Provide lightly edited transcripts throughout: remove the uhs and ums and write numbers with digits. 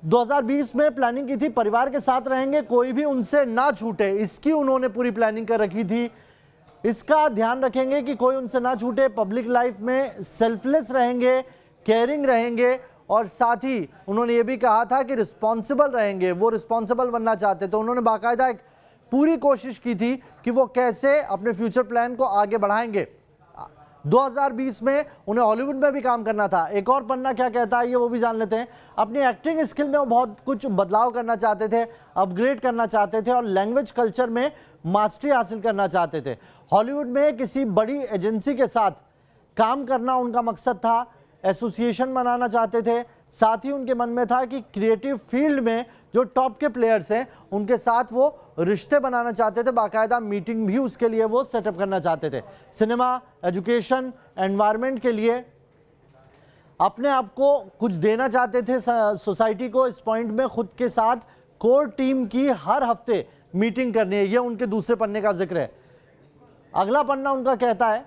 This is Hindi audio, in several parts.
2020 में प्लानिंग की थी, परिवार के साथ रहेंगे, कोई भी उनसे ना छूटे, इसकी उन्होंने पूरी प्लानिंग कर रखी थी। इसका ध्यान रखेंगे कि कोई उनसे ना छूटे, पब्लिक लाइफ में सेल्फलेस रहेंगे, केयरिंग रहेंगे, और साथ ही उन्होंने ये भी कहा था कि रिस्पॉन्सिबल रहेंगे। वो रिस्पॉन्सिबल बनना चाहते, तो उन्होंने बाकायदा एक पूरी कोशिश की थी कि वो कैसे अपने फ्यूचर प्लान को आगे बढ़ाएंगे। 2020 में उन्हें हॉलीवुड में भी काम करना था। एक और पन्ना क्या कहता है ये वो भी जान लेते हैं। अपनी एक्टिंग स्किल में वो बहुत कुछ बदलाव करना चाहते थे, अपग्रेड करना चाहते थे, और लैंग्वेज कल्चर में मास्टरी हासिल करना चाहते थे। हॉलीवुड में किसी बड़ी एजेंसी के साथ काम करना उनका मकसद था, एसोसिएशन बनाना चाहते थे। साथ ही उनके मन में था कि क्रिएटिव फील्ड में जो टॉप के प्लेयर्स हैं उनके साथ वो रिश्ते बनाना चाहते थे, बाकायदा मीटिंग भी उसके लिए वो सेटअप करना चाहते थे। सिनेमा, एजुकेशन, एनवायरनमेंट के लिए अपने आप को कुछ देना चाहते थे सोसाइटी को। इस पॉइंट में खुद के साथ कोर टीम की हर हफ्ते मीटिंग करनी है, ये उनके दूसरे पन्ने का जिक्र है। अगला पन्ना उनका कहता है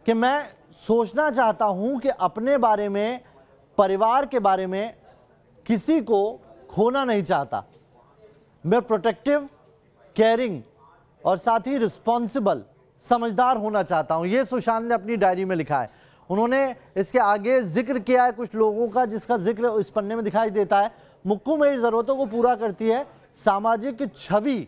कि मैं सोचना चाहता हूं कि अपने बारे में, परिवार के बारे में किसी को खोना नहीं चाहता। मैं प्रोटेक्टिव, केयरिंग और साथ ही रिस्पॉन्सिबल, समझदार होना चाहता हूं। ये सुशांत ने अपनी डायरी में लिखा है। उन्होंने इसके आगे जिक्र किया है कुछ लोगों का, जिसका जिक्र इस पन्ने में दिखाई देता है। मुक्कू मेरी ज़रूरतों को पूरा करती है, सामाजिक छवि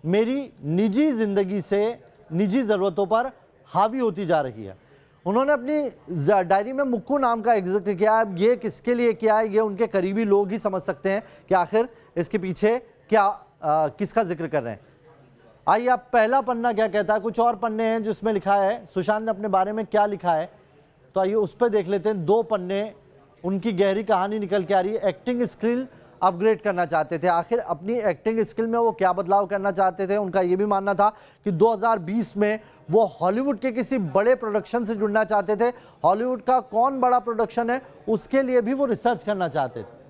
मेरी निजी जिंदगी से निजी ज़रूरतों पर हावी होती जा रही है। उन्होंने अपनी डायरी में मुक्कू नाम का एक जिक्र किया है। ये किसके लिए किया है ये उनके करीबी लोग ही समझ सकते हैं कि आखिर इसके पीछे क्या किसका जिक्र कर रहे हैं। आइए आप पहला पन्ना क्या कहता है। कुछ और पन्ने हैं जिसमें लिखा है सुशांत ने अपने बारे में क्या लिखा है, तो आइए उस पर देख लेते हैं। 2 पन्ने उनकी गहरी कहानी निकल के आ रही है। एक्टिंग स्किल अपग्रेड करना चाहते थे। आखिर अपनी एक्टिंग स्किल में वो क्या बदलाव करना चाहते थे। उनका ये भी मानना था कि 2020 में वो हॉलीवुड के किसी बड़े प्रोडक्शन से जुड़ना चाहते थे। हॉलीवुड का कौन बड़ा प्रोडक्शन है उसके लिए भी वो रिसर्च करना चाहते थे।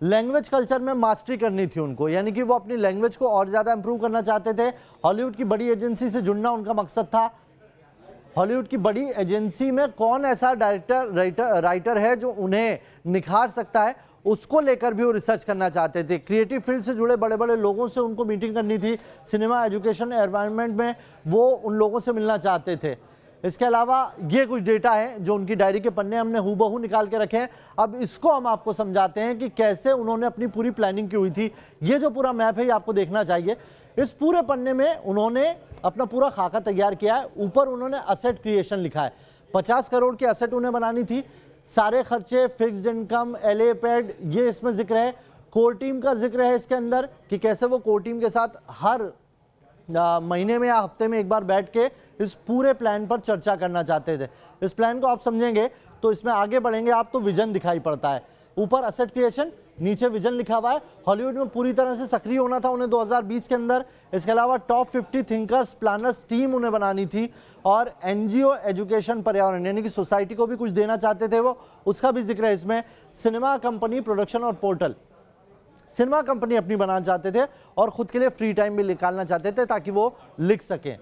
लैंग्वेज कल्चर में मास्टरी करनी थी उनको, यानी कि वो अपनी लैंग्वेज को और ज़्यादा इंप्रूव करना चाहते थे। हॉलीवुड की बड़ी एजेंसी से जुड़ना उनका मकसद था। हॉलीवुड की बड़ी एजेंसी में कौन ऐसा राइटर है जो उन्हें निखार सकता है, उसको लेकर भी वो रिसर्च करना चाहते थे। क्रिएटिव फील्ड से जुड़े बड़े बड़े लोगों से उनको मीटिंग करनी थी। सिनेमा, एजुकेशन, एनवायरनमेंट में वो उन लोगों से मिलना चाहते थे। इसके अलावा ये कुछ डेटा है जो उनकी डायरी के पन्ने हमने हूबहू निकाल के रखे हैं। अब इसको हम आपको समझाते हैं कि कैसे उन्होंने अपनी पूरी प्लानिंग की हुई थी। ये जो पूरा मैप है ये आपको देखना चाहिए। इस पूरे पन्ने में उन्होंने अपना पूरा खाका तैयार किया है। ऊपर उन्होंने असेट क्रिएशन लिखा है। 50 करोड़ की असेट उन्हें बनानी थी। सारे खर्चे, फिक्स्ड इनकम, LA पेड, ये इसमें जिक्र है। कोर टीम का जिक्र है इसके अंदर कि कैसे वो कोर टीम के साथ हर महीने में या हफ्ते में एक बार बैठ के इस पूरे प्लान पर चर्चा करना चाहते थे। इस प्लान को आप समझेंगे तो इसमें आगे बढ़ेंगे आप तो विजन दिखाई पड़ता है। ऊपर असेट क्रिएशन, नीचे विजन लिखा हुआ है। हॉलीवुड में पूरी तरह से सक्रिय होना था उन्हें 2020 के अंदर। इसके अलावा टॉप 50 थिंकर्स, प्लानर्स टीम उन्हें बनानी थी, और NGO, एजुकेशन, पर्यावरण, यानी कि सोसाइटी को भी कुछ देना चाहते थे वो, उसका भी जिक्र है इसमें। सिनेमा कंपनी, प्रोडक्शन और पोर्टल, सिनेमा कंपनी अपनी बनाना चाहते थे और खुद के लिए फ्री टाइम भी निकालना चाहते थे ताकि वो लिख सकें।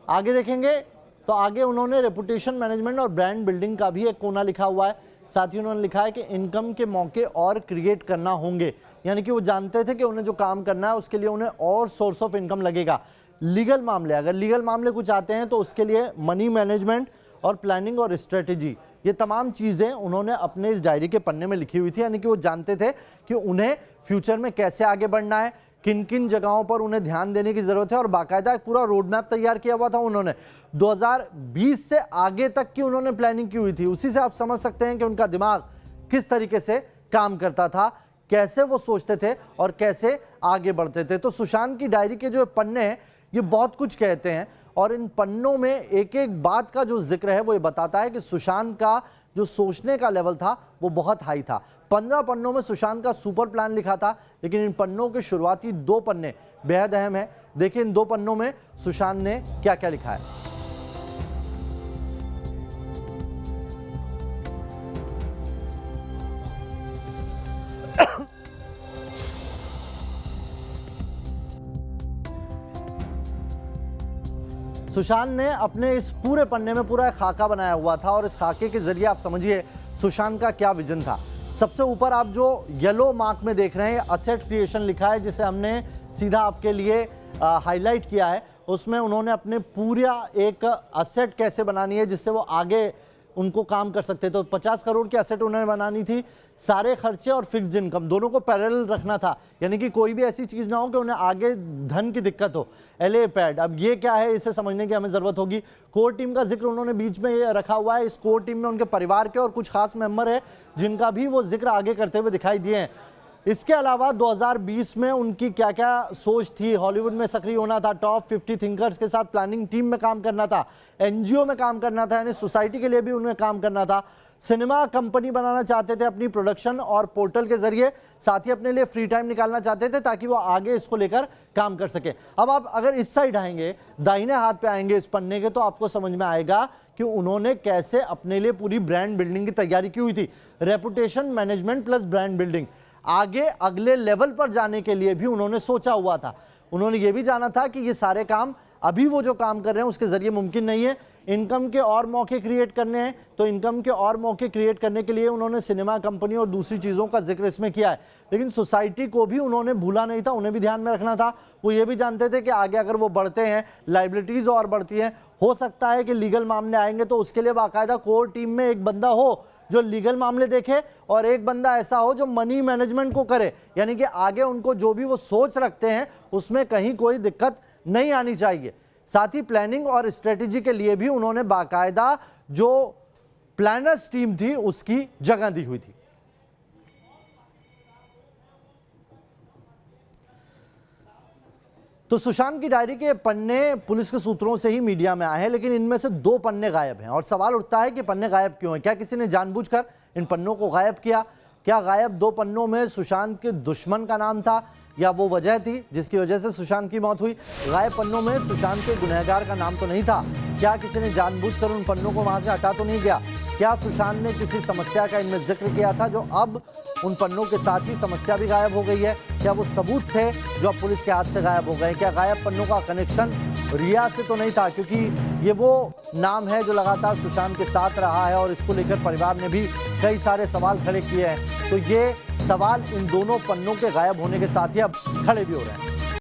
आगे देखेंगे तो आगे उन्होंने रेपुटेशन मैनेजमेंट और ब्रांड बिल्डिंग का भी एक कोना लिखा हुआ है। साथ ही उन्होंने लिखा है कि इनकम के मौके और क्रिएट करना होंगे, यानी कि वो जानते थे कि उन्हें जो काम करना है उसके लिए उन्हें और सोर्स ऑफ इनकम लगेगा। लीगल मामले, अगर लीगल मामले कुछ आते हैं तो उसके लिए मनी मैनेजमेंट और प्लानिंग और स्ट्रेटेजी, ये तमाम चीज़ें उन्होंने अपने इस डायरी के पन्ने में लिखी हुई थी। यानी कि वो जानते थे कि उन्हें फ्यूचर में कैसे आगे बढ़ना है, किन किन जगहों पर उन्हें ध्यान देने की ज़रूरत है, और बाकायदा एक पूरा रोड मैप तैयार किया हुआ था उन्होंने। 2020 से आगे तक की उन्होंने प्लानिंग की हुई थी। उसी से आप समझ सकते हैं कि उनका दिमाग किस तरीके से काम करता था, कैसे वो सोचते थे और कैसे आगे बढ़ते थे। तो सुशांत की डायरी के जो पन्ने हैं ये बहुत कुछ कहते हैं, और इन पन्नों में एक एक बात का जो जिक्र है वो ये बताता है कि सुशांत का जो सोचने का लेवल था वो बहुत हाई था। 15 पन्नों में सुशांत का सुपर प्लान लिखा था, लेकिन इन पन्नों के शुरुआती 2 पन्ने बेहद अहम है। देखिए इन 2 पन्नों में सुशांत ने क्या क्या लिखा है। सुशांत ने अपने इस पूरे पन्ने में पूरा खाका बनाया हुआ था, और इस खाके के जरिए आप समझिए सुशांत का क्या विजन था। सबसे ऊपर आप जो येलो मार्क में देख रहे हैं असेट क्रिएशन लिखा है, जिसे हमने सीधा आपके लिए हाईलाइट किया है। उसमें उन्होंने अपने पूरा एक असेट कैसे बनानी है जिससे वो आगे उनको काम कर सकते। तो 50 करोड़ की असेट उन्होंने बनानी थी, सारे खर्चे और फिक्स्ड इनकम दोनों को पैरेलल रखना था, यानी कि कोई भी ऐसी चीज ना हो कि उन्हें आगे धन की दिक्कत हो। LA पैड, अब ये क्या है इसे समझने की हमें जरूरत होगी। कोर टीम का जिक्र उन्होंने बीच में रखा हुआ है। इस कोर टीम में उनके परिवार के और कुछ खास मेंबर है जिनका भी वो जिक्र आगे करते हुए दिखाई दिए हैं। इसके अलावा 2020 में उनकी क्या क्या सोच थी, हॉलीवुड में सक्रिय होना था, टॉप 50 थिंकर्स के साथ प्लानिंग टीम में काम करना था, NGO में काम करना था, यानी सोसाइटी के लिए भी उन्हें काम करना था, सिनेमा कंपनी बनाना चाहते थे अपनी प्रोडक्शन और पोर्टल के जरिए, साथ ही अपने लिए फ्री टाइम निकालना चाहते थे ताकि वो आगे इसको लेकर काम कर सके। अब आप अगर इस साइड आएंगे, दाहिने हाथ पे आएंगे इस पन्ने के, तो आपको समझ में आएगा कि उन्होंने कैसे अपने लिए पूरी ब्रांड बिल्डिंग की तैयारी की हुई थी। Reputation management plus brand building, आगे अगले लेवल पर जाने के लिए भी उन्होंने सोचा हुआ था। उन्होंने ये भी जाना था कि ये सारे काम अभी वो जो काम कर रहे हैं उसके जरिए मुमकिन नहीं है, इनकम के और मौके क्रिएट करने हैं। तो इनकम के और मौके क्रिएट करने के लिए उन्होंने सिनेमा कंपनी और दूसरी चीज़ों का जिक्र इसमें किया है। लेकिन सोसाइटी को भी उन्होंने भूला नहीं था, उन्हें भी ध्यान में रखना था। वो ये भी जानते थे कि आगे अगर वो बढ़ते हैं, लाइबिलिटीज और बढ़ती हैं, हो सकता है कि लीगल मामले आएंगे, तो उसके लिए बाकायदा कोर टीम में एक बंदा हो जो लीगल मामले देखे और एक बंदा ऐसा हो जो मनी मैनेजमेंट को करे, यानी कि आगे उनको जो भी वो सोच रखते हैं उसमें कहीं कोई दिक्कत नहीं आनी चाहिए। साथ ही प्लानिंग और स्ट्रेटेजी के लिए भी उन्होंने बाकायदा जो प्लानर्स टीम थी उसकी जगह दी हुई थी। तो सुशांत की डायरी के पन्ने पुलिस के सूत्रों से ही मीडिया में आए हैं, लेकिन इनमें से 2 पन्ने गायब हैं और सवाल उठता है कि पन्ने गायब क्यों हैं। क्या किसी ने जानबूझकर इन पन्नों को गायब किया? क्या गायब 2 पन्नों में सुशांत के दुश्मन का नाम था या वो वजह थी जिसकी वजह से सुशांत की मौत हुई? गायब पन्नों में सुशांत के गुनहगार का नाम तो नहीं था। क्या किसी ने जानबूझकर उन पन्नों को वहां से हटा तो नहीं गया? क्या सुशांत ने किसी समस्या का इनमें जिक्र किया था जो अब उन पन्नों के साथ ही समस्या भी गायब हो गई है? क्या वो सबूत थे जो अब पुलिस के हाथ से गायब हो गए? क्या गायब पन्नों का कनेक्शन रिया से तो नहीं था, क्योंकि ये वो नाम है जो लगातार सुशांत के साथ रहा है और इसको लेकर परिवार ने भी कई सारे सवाल खड़े किए हैं। तो ये सवाल इन दोनों पन्नों के गायब होने के साथ ही अब खड़े भी हो रहे हैं।